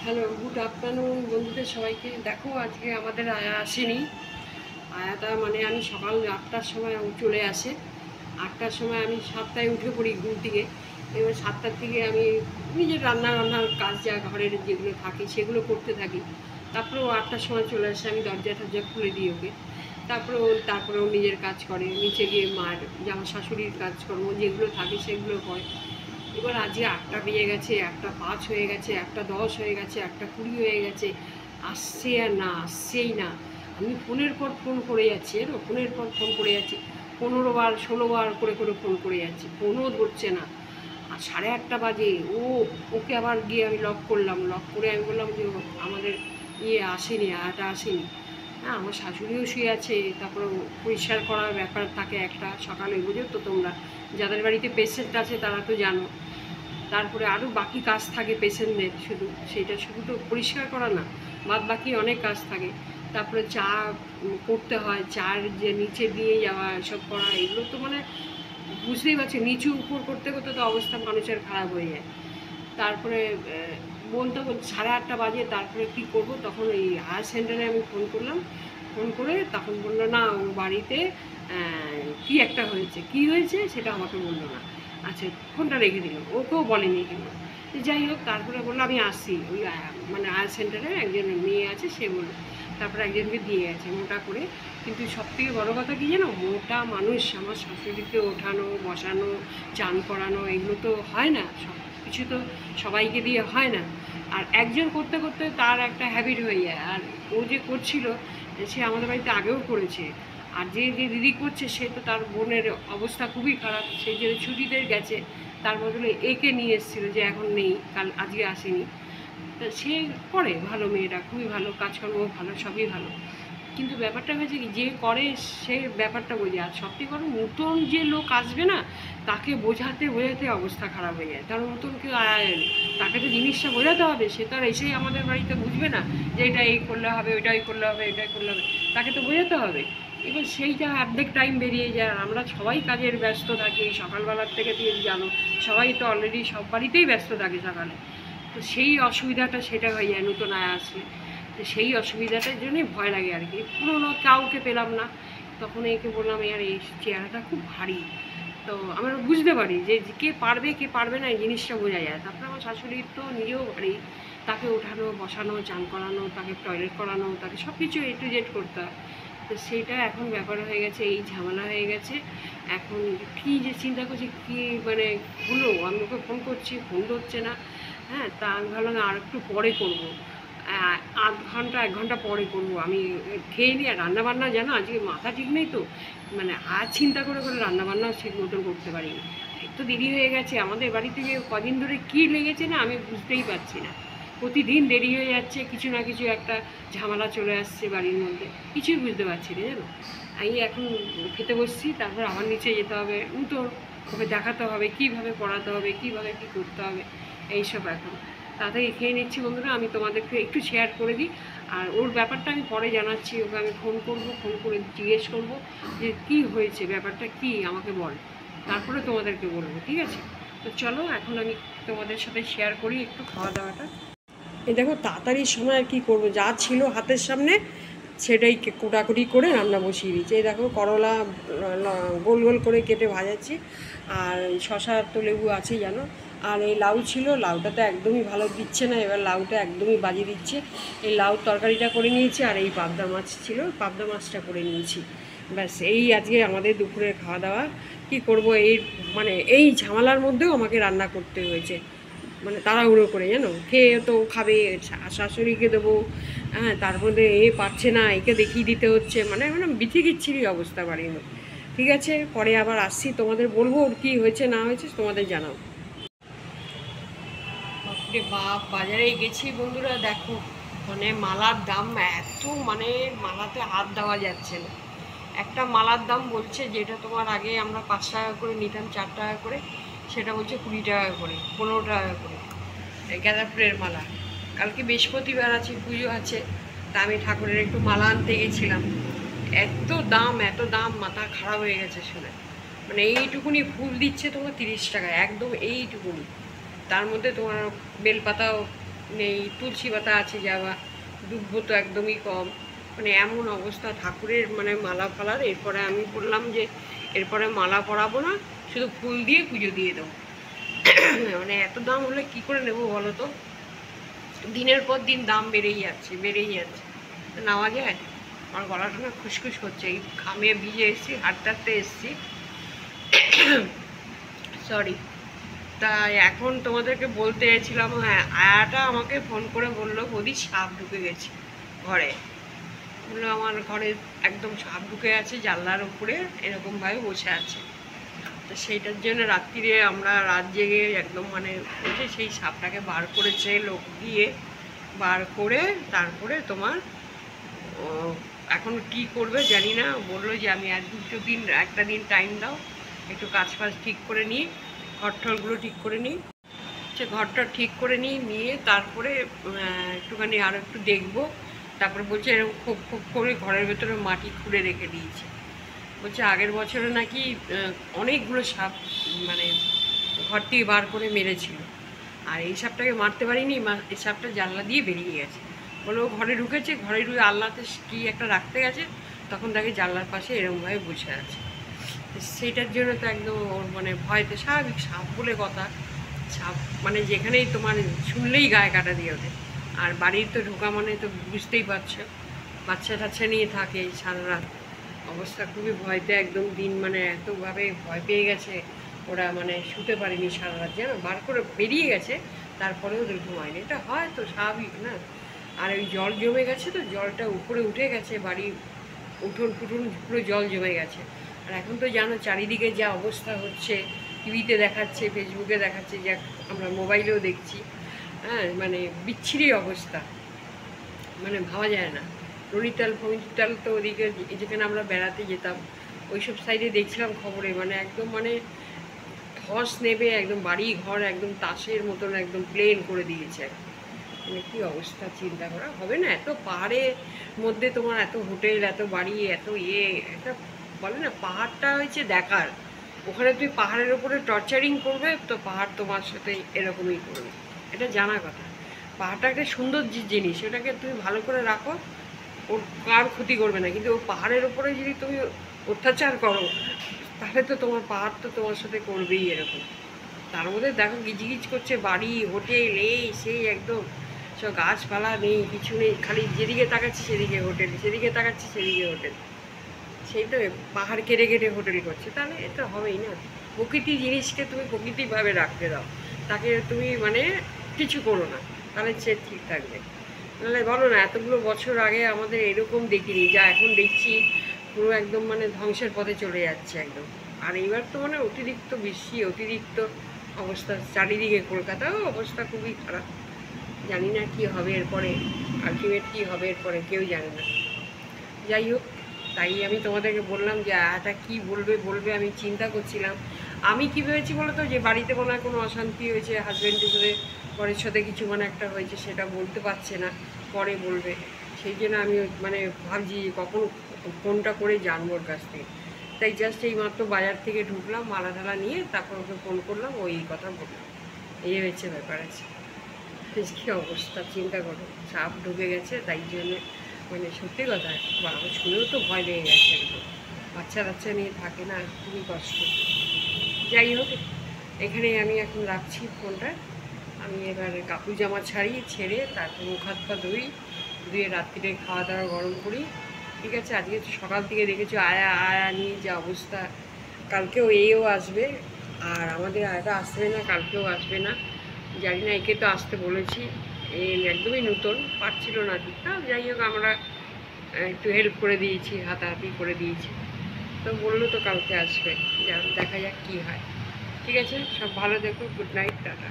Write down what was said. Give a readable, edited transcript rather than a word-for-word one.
Hello, good afternoon বন্ধুদের সবাইকে। দেখো আজকে আমাদের আয়া আসেনি। আয়াটা মানে আমি সকাল 8টার সময় ও চলে আসে। 8টার সময় আমি 7টায় উঠে পড়ি ঘুম থেকে। এবার 7টার থেকে আমি নিজের রান্নার কাজ যা ঘরের যেগুলো থাকে সেগুলো করতে থাকি। তারপরে ও 8টার সময় চলে আসে, আমি দরজা টরজা খুলে দিই ওকে। তারপরে ও নিজের কাজ করে, নিচে গিয়ে মার আমার শাশুড়ির কাজকর্ম যেগুলো থাকে সেগুলো করে। এবার আজকে 8টা বেজে গেছে, 1টা 5 হয়ে গেছে, 1টা 10 হয়ে গেছে, 1টা 20 হয়ে গেছে, আসছে আর না, আসছেই না। আমি ফোনের পর ফোন করে যাচ্ছি, ফোনের পর ফোন করে যাচ্ছি, 15বার 16বার করে করে ফোন করে যাচ্ছি, ফোনও ধরছে না। আর 8:30 বাজে ওকে আবার গিয়ে আমি লক করলাম, লক করে আমি বললাম যে আমাদের আসেনি, আয়াটা আসেনি। হ্যাঁ, আমার শাশুড়িও শুয়ে আছে। তারপরে পরিষ্কার করার ব্যাপার থাকে একটা, সকালে বুঝো তো তোমরা, যাদের বাড়িতে পেশেন্ট আছে তারা তো জানো। তারপরে আরও বাকি কাজ থাকে পেশেন্টদের, শুধু তো পরিষ্কার করা না, বাদ বাকি অনেক কাজ থাকে। তারপরে চা করতে হয়, চার যে নিচে দিয়ে যাওয়া, এসব করা, এগুলো তো মানে বুঝতেই পারছি, নিচু উপর করতে করতে তো অবস্থা মানুষের খারাপ হয়ে যায়। তারপরে বলতে 8:30 বাজে, তারপরে কী করবো, তখন এই হায়ার সেন্টারে আমি ফোন করলাম। ফোন করে তখন বললো না, ও বাড়িতে কী একটা হয়েছে, কী হয়েছে সেটা আমাকে বললো না। আচ্ছা, ফোনটা রেখে দিল, ওকেও বলেনি কিন্তু। যাই হোক, তারপরে বললো আমি আসছি, ওই মানে হায়ার সেন্টারে একজন মেয়ে আছে, সে বললো। তারপরে একজনকে দিয়ে গেছে মোটা করে। কিন্তু সবথেকে বড়ো কথা কী জানো, মোটা মানুষ আমার শাশুড়িকে ওঠানো বসানো চান করানো এগুলো তো হয় না, সব কিছু তো সবাইকে দিয়ে হয় না। আর একজন করতে করতে তার একটা হ্যাবিট হয়ে যায়। আর ও যে করছিল, সে আমাদের বাড়িতে আগেও করেছে। আর যে যে দিদি করছে, সে তো তার বোনের অবস্থা খুবই খারাপ, সেই যে ছুটিতে গেছে, তার বদলে একে নিয়ে এসেছিলো যে এখন নেই, আজকে আসেনি। তা সে করে ভালো, মেয়েটা খুবই ভালো, কাজকর্ম ভালো, সবই ভালো। কিন্তু ব্যাপারটা হয়েছে কি, যে করে সে ব্যাপারটা বোঝে। আর সবথেকে বড়, নতুন যে লোক আসবে না, তাকে বোঝাতে বোঝাতে অবস্থা খারাপ হয়ে যায়। তার নতুন কেউ তাকে তো জিনিসটা বোঝাতে হবে, সে তো আর এসেই আমাদের বাড়িতে বুঝবে না যে এটা এই করলে হবে, ওইটাই করলে হবে, এটাই করলে হবে, তাকে তো বোঝাতে হবে। এবার সেইটা অর্ধেক টাইম বেরিয়ে যায়। আমরা সবাই কাজের ব্যস্ত থাকি, সকালবেলার থেকে দিয়ে জানো, সবাই তো অলরেডি সব বাড়িতেই ব্যস্ত থাকে সকালে। তো সেই অসুবিধাটা সেটা হয়ে যায় নতুন আসলে। তো সেই অসুবিধাটার জন্যই ভয় লাগে আর কি। পুরোনো কাউকে পেলাম না, তখন একে বললাম আর এই চেহারাটা খুব ভারী। তো আমরা বুঝতে পারি যে কে পারবে কে পারবে না, এই জিনিসটা বোঝা যায়। তারপরে আমার শাশুড়ির তো নিজেও ভারী, তাকে ওঠানো বসানো চান করানো, তাকে টয়লেট করানো, তাকে সব কিছু A to Z করতে হয়। তো সেইটা এখন ব্যাপার হয়ে গেছে, এই ঝামেলা হয়ে গেছে। এখন কী যে চিন্তা করছি, কী মানে হলো, আমি ওকে ফোন করছি, ফোন ধরছে না। হ্যাঁ, তা আমি ভাবলাম আর একটু পরে করবো, আধ ঘন্টা 1 ঘন্টা পরে করবো। আমি খেয়ে নিই। আর রান্নাবান্না জানো আজকে মাথা ঠিক নেই তো, মানে আজ চিন্তা করে করে রান্নাবান্নাও ঠিক মতন করতে পারিনি। একটু দেরি হয়ে গেছে। আমাদের বাড়ি থেকে কদিন ধরে কী লেগেছে না, আমি বুঝতেই পারছি না। প্রতিদিন দেরি হয়ে যাচ্ছে, কিছু না কিছু একটা ঝামেলা চলে আসছে বাড়ির মধ্যে, কিছুই বুঝতে পারছি না জানো। আমি এখন খেতে বসছি, তারপর আবার নিচে যেতে হবে, তো ওকে দেখাতে হবে কীভাবে পড়াতে হবে, কীভাবে কী করতে হবে, এইসব এখন। তাড়াতাড়ি খেয়ে নিচ্ছি বন্ধুরা, আমি তোমাদেরকে একটু শেয়ার করে দিই। আর ওর ব্যাপারটা আমি পরে জানাচ্ছি, ওকে আমি ফোন করব, ফোন করে জিজ্ঞেস করব যে কী হয়েছে, ব্যাপারটা কী আমাকে বল, তারপরে তোমাদেরকে বলবো, ঠিক আছে? তো চলো এখন আমি তোমাদের সাথে শেয়ার করি একটু খাওয়া দাওয়াটা। এই দেখো, তাড়াতাড়ির সময় আর কী করবো, যা ছিল হাতের সামনে সেটাই কোটাকুটি করে রান্না বসিয়ে দিচ্ছি। এই দেখো, করলা গোল গোল করে কেটে ভাজাচ্ছি। আর শশা তো লেবু আছেই জানো। আর এই লাউ ছিল, লাউটা তো একদমই ভালো দিচ্ছে না, এবার লাউটা একদমই বাজে দিচ্ছে। এই লাউ তরকারিটা করে নিয়েছি, আর এই পাবদা মাছ ছিল, পাবদা মাছটা করে নিয়েছি। ব্যাস, এই আজকে আমাদের দুপুরের খাওয়া দাওয়া। কী করব, এই মানে এই ঝামেলার মধ্যেও আমাকে রান্না করতে হয়েছে, মানে তাড়াহুড়ো করে জানো। খেয়ে তো খাবে, শাশুড়িকে দেবো, হ্যাঁ, তার মধ্যে পারছে না, একে দেখিয়ে দিতে হচ্ছে, মানে মানে বিচিকিচ্ছিরি অবস্থা বাড়ির মধ্যে। ঠিক আছে, পরে আবার আসছি, তোমাদের বলবো ওর কী হয়েছে না হয়েছে, তোমাদের জানাও। বাপরে বাপ, বাজারে গেছি বন্ধুরা, দেখো মানে মালার দাম এত, মানে মালাতে হাত দেওয়া যাচ্ছে না। একটা মালার দাম বলছে, যেটা তোমার আগে আমরা 5 টাকা করে নিতাম, 4 টাকা করে, সেটা বলছে 20 টাকা করে, 15 টাকা করে। গাঁদা ফুলের মালা। কালকে বৃহস্পতিবার আছে, পুজো আছে, তা আমি ঠাকুরের একটু মালা আনতে গেছিলাম। এত দাম, মাথা খারাপ হয়ে গেছে শুনে। মানে এইটুকুনি ফুল দিচ্ছে তোমার 30 টাকা, একদম এইটুকুনি। তার মধ্যে তোমার বেলপাতাও নেই, তুলসী পাতা আছে যা, বা দুব্বো তো একদমই কম, মানে এমন অবস্থা ঠাকুরের মানে মালা ফালার। এরপরে আমি বললাম যে এরপরে মালা পরাবো না, শুধু ফুল দিয়ে পুজো দিয়ে দেবো। মানে এত দাম হলে কি করে নেবো বলো তো? দিনের পর দিন দাম বেড়েই যাচ্ছে, বেড়েই যাচ্ছে, নেওয়া যায়? আমার গলাটা না খুসখুস করছে, এই ঘামে ভিজে এসেছি, হাঁটতে হাঁটতে এসেছি, সরি। তাই এখন তোমাদেরকে বলতে চাইছিলাম, হ্যাঁ আয়াটা আমাকে ফোন করে বললো বৌদি সাপ ঢুকে গেছে ঘরে। বললো আমার ঘরে একদম সাপ ঢুকে আছে, জানলার উপরে এরকমভাবে বসে আছে। তো সেইটার জন্য রাত্রিরে আমরা রাত জেগে একদম মানে উঠে সেই সাপটাকে বার করেছে লোক দিয়ে, বার করে তারপরে তোমার এখন কি করবে জানি না, বললো যে আমি আর একটা দিন টাইম দাও, একটু কাজ ফাজ ঠিক করে নিই, ঘরটরগুলো ঠিক করে নিই, সে ঘরটা ঠিক করে নিয়ে তারপরে একটুখানি আরও একটু দেখবো। তারপরে বলছে এরকম খুব খুব করে ঘরের ভেতরে মাটি খুঁড়ে রেখে দিয়েছে। বলছে আগের বছরে নাকি অনেকগুলো সাপ মানে ঘর থেকে বার করে মেরেছিল, আর এই সাপটাকে মারতে পারিনি, এই সাপটা জানলা দিয়ে বেরিয়ে গেছে। বলে ও ঘরে ঢুকেছে, ঘরে ঢুকে আল্লাতে কি একটা রাখতে গেছে, তখন তাকে জানলার পাশে এরকমভাবে বসে আছে। সেটার জন্য তো একদম ওর মানে ভয়তে, স্বাভাবিক, সাপ বলে কথা, সাপ মানে যেখানেই তোমার শুনলেই গায়ে কাটা দিয়ে ওঠে। আর বাড়ির তো ঢোকা মানে তো বুঝতেই পারছো, বাচ্চা টাচ্চা নিয়ে থাকে সারা রাত, অবস্থা খুবই ভয়তে একদম দিন মানে এতভাবে ভয় পেয়ে গেছে ওরা, মানে শুতে পারেনি সারা রাত, যেন বার করে বেরিয়ে গেছে, তারপরেও ওদের ঘুমায়নি। এটা হয় তো, স্বাভাবিক না? আর ওই জল জমে গেছে তো, জলটা উপরে উঠে গেছে, বাড়ির উঠোন ফুটুন পুরো জল জমে গেছে। আর এখন তো জানো চারিদিকে যা অবস্থা হচ্ছে, টিভিতে দেখাচ্ছে, ফেসবুকে দেখাচ্ছে, যা আমরা মোবাইলেও দেখছি, হ্যাঁ মানে বিচ্ছিরি অবস্থা, মানে ভাবা যায় না। নৈনিতাল ফৈনিতাল তো ওদিকে যেখানে আমরা বেড়াতে যেতাম ওইসব সাইডে দেখছিলাম খবরে, মানে একদম মানে ধস নেবে একদম বাড়ি ঘর একদম তাসের মতন একদম প্লেন করে দিয়েছে। মানে কী অবস্থা চিন্তা করা হবে না? এত পাহাড়ের মধ্যে তোমার এত হোটেল, এত বাড়ি, এত একটা বলে না পাহাড়টা হয়েছে দেখার, ওখানে তুই পাহাড়ের ওপরে টর্চারিং করবে তো পাহাড় তোমার সাথে এরকমই করবে, এটা জানা কথা। পাহাড়টা একটা সুন্দর জিনিস, এটাকে তুমি ভালো করে রাখো, ওর কার ক্ষতি করবে না, কিন্তু ওর পাহাড়ের ওপরে যদি তুমি অত্যাচার করো তাহলে তো তোমার পাহাড় তো তোমার সাথে করবেই এরকম। তার মধ্যে দেখো গিজগিজ করছে বাড়ি, হোটেল, এই সেই একদম সব গাছপালা নেই, কিছু নেই, খালি যেদিকে তাকাচ্ছি সেদিকে হোটেল, সেদিকে তাকাচ্ছি সেদিকে হোটেল, সেই তো পাহাড় কেটে কেটে হোটেল করছে, তাহলে এটা হবেই না। প্রকৃতি জিনিসকে তুমি প্রকৃতিভাবে রাখতে দাও, তাকে তুমি মানে কিছু করো না, তাহলে সে ঠিক থাকবে। নাহলে বলো না এতগুলো বছর আগে আমাদের এরকম দেখিনি, যা এখন দেখছি পুরো একদম মানে ধ্বংসের পথে চলে যাচ্ছে একদম। আর এইবার তো মানে অতিরিক্ত বেশি, অতিরিক্ত অবস্থা চারিদিকে, কলকাতাও অবস্থা খুবই খারাপ। জানি না কি হবে এরপরে, আলটিমেট কী হবে এরপরে কেউ জানে না। যাই হোক, তাই আমি তোমাদেরকে বললাম যে এটা কি বলবে আমি চিন্তা করছিলাম। আমি কী ভেবেছি বলো তো, যে বাড়িতে মনে হয় কোনো অশান্তি হয়েছে, হাজব্যান্ডের সাথে পরের সাথে কিছু মানে একটা হয়েছে, সেটা বলতে পারছে না, পরে বলবে। সেই জন্য আমি মানে ভাবছি কখন ফোনটা করে জানবো ওর কাছ থেকে। তাই জাস্ট এই মাত্র বাজার থেকে ঢুকলাম, মালা ঢালা নিয়ে, তারপর ওকে ফোন করলাম, ও এই কথা বললাম, এই হচ্ছে ব্যাপার আছে। কী অবস্থা চিন্তা করো, সাপ ঢুকে গেছে, তাই জন্য মানে সত্যি কথা বাবা শুনেও তো ভয় লেগে গেছে একদম, বাচ্চা কাচ্চা নিয়ে থাকে না, খুবই কষ্ট। যাই হোক, এখানেই আমি এখন রাখছি ফোনটা। আমি এবার কাপড় জামা ছেড়ে তারপর মুখ হাত পা ধুয়ে রাত্রিরে খাওয়া দাওয়া গরম করি। ঠিক আছে, আজকে সকাল থেকে দেখেছো আয়া নিয়ে যে অবস্থা, কালকেও এও আসবে, আর আমাদের আয়াটা আসবে না, কালকেও আসবে না, জানি না, একে তো আসতে বলেছি, এ একদমই নতুন, পারছিল না ঠিকঠাক। যাই হোক আমরা একটু হেল্প করে দিয়েছি, হাতাহাতি করে দিয়েছি, তো বললো তো কালকে আসবে, দেখা যাক কী হয়। ঠিক আছে, সব ভালো দেখো, গুড নাইট, টাটা।